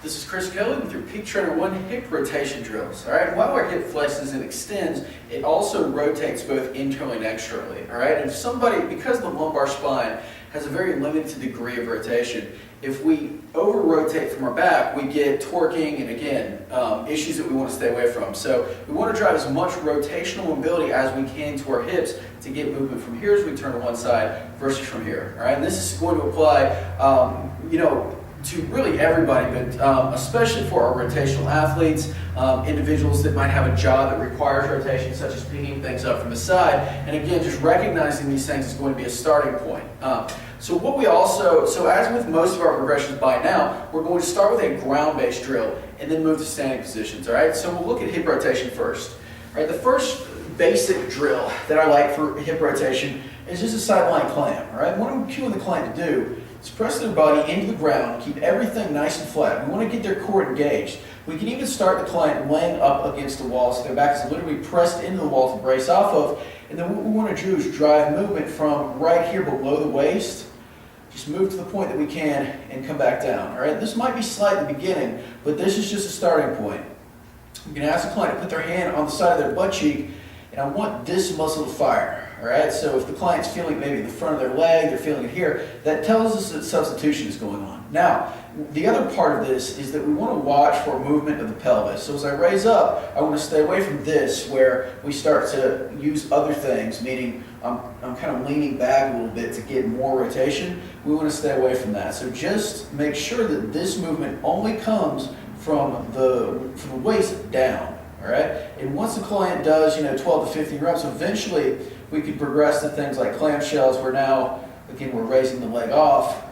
This is Chris Kelly with your Peak Trainer 1 hip rotation drills. All right, while our hip flexes and extends, it also rotates both internally and externally. All right, and if somebody, because the lumbar spine has a very limited degree of rotation, if we over rotate from our back, we get torquing and again, issues that we want to stay away from. So we want to drive as much rotational mobility as we can to our hips to get movement from here as we turn to one side versus from here. All right, and this is going to apply, to really everybody, but especially for our rotational athletes, individuals that might have a job that requires rotation, such as picking things up from the side. And again, just recognizing these things is going to be a starting point. So as with most of our progressions by now, we're going to start with a ground-based drill and then move to standing positions, all right? So we'll look at hip rotation first. All right, the first basic drill that I like for hip rotation is just a sideline clamp, all right? What I'm cueing the client to do is press their body into the ground, keep everything nice and flat. We want to get their core engaged. We can even start the client laying up against the wall so their back is literally pressed into the wall to brace off of. And then what we want to do is drive movement from right here below the waist. Just move to the point that we can and come back down. All right, this might be slight at the beginning, but this is just a starting point. You can ask the client to put their hand on the side of their butt cheek, and I want this muscle to fire. All right, so if the client's feeling maybe the front of their leg, they're feeling it here, that tells us that substitution is going on. Now, the other part of this is that we want to watch for movement of the pelvis. So as I raise up, I want to stay away from this where we start to use other things, meaning I'm kind of leaning back a little bit to get more rotation. We want to stay away from that. So just make sure that this movement only comes from the waist down. All right, and once the client does, 12 to 15 reps, eventually we could progress to things like clamshells, where now, again, we're raising the leg off,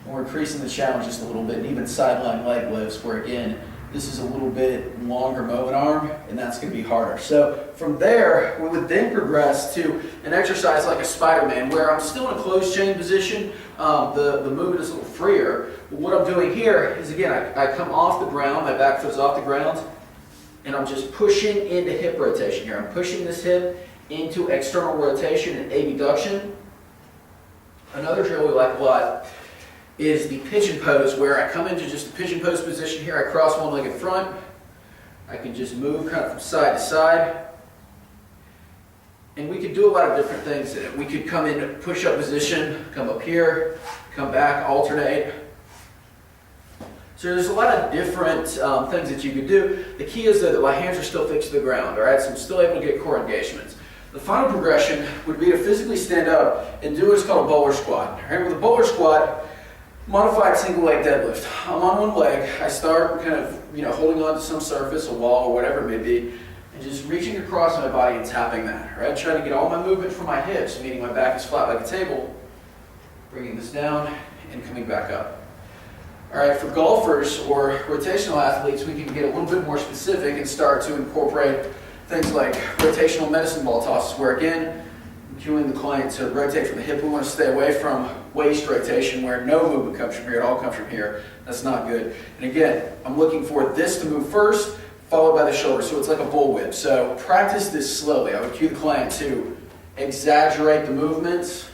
and we're increasing the challenge just a little bit, and even sideline leg lifts, where again, this is a little bit longer moment arm, and that's going to be harder. So from there, we would then progress to an exercise like a Spider-Man, where I'm still in a closed chain position. The movement is a little freer. But what I'm doing here is, again, I come off the ground, my back foot's off the ground, and I'm just pushing into hip rotation here. I'm pushing this hip into external rotation and abduction. Another drill we like a lot is the pigeon pose, where I come into just a pigeon pose position here. I cross one leg in front. I can just move kind of from side to side. And we could do a lot of different things in it. We could come into push-up position, come up here, come back, alternate. So there's a lot of different things that you could do. The key is that my hands are still fixed to the ground, all right? So I'm still able to get core engagements. The final progression would be to physically stand up and do what's called a bowler squat. All right, with a bowler squat, modified single leg deadlift. I'm on one leg. I start kind of, holding on to some surface, a wall or whatever it may be, and just reaching across my body and tapping that. All right, trying to get all my movement from my hips, meaning my back is flat like a table, bringing this down and coming back up. All right, for golfers or rotational athletes, we can get a little bit more specific and start to incorporate things like rotational medicine ball tosses, where again, I'm cueing the client to rotate from the hip. We want to stay away from waist rotation, where no movement comes from here, it all comes from here. That's not good. And again, I'm looking for this to move first, followed by the shoulder, so it's like a bullwhip. So practice this slowly. I would cue the client to exaggerate the movements.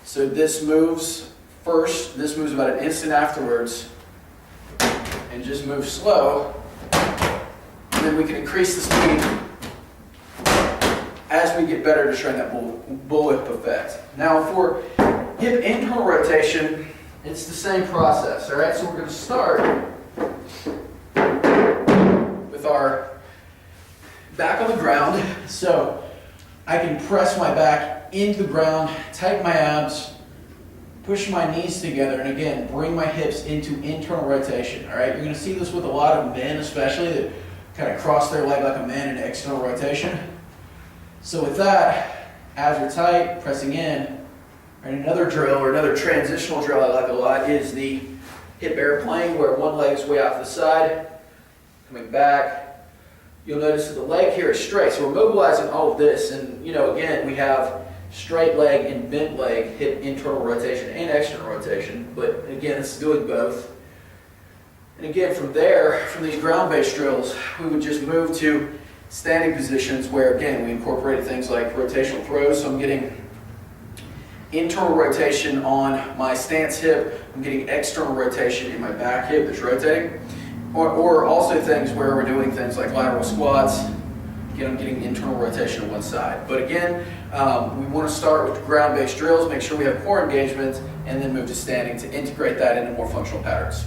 So this moves first, this moves about an instant afterwards, and just move slow. And then we can increase the speed as we get better to train that bullwhip effect. Now for hip internal rotation, it's the same process, all right? So we're going to start with our back on the ground. So I can press my back into the ground, tighten my abs, push my knees together, and again, bring my hips into internal rotation, all right? You're going to see this with a lot of men especially, that kind of cross their leg like a man into external rotation. So with that, abs are tight, pressing in. And another drill, or another transitional drill I like a lot, is the hip airplane, where one leg is way off to the side, coming back. You'll notice that the leg here is straight, so we're mobilizing all of this. And again, we have straight leg and bent leg, hip internal rotation and external rotation, but again, it's doing both. And again, from there, from these ground-based drills, we would just move to standing positions, where again, we incorporated things like rotational throws. So I'm getting internal rotation on my stance hip, I'm getting external rotation in my back hip that's rotating. Or also things where we're doing things like lateral squats, again, I'm getting internal rotation on one side. But again, we want to start with ground-based drills, make sure we have core engagement, and then move to standing to integrate that into more functional patterns.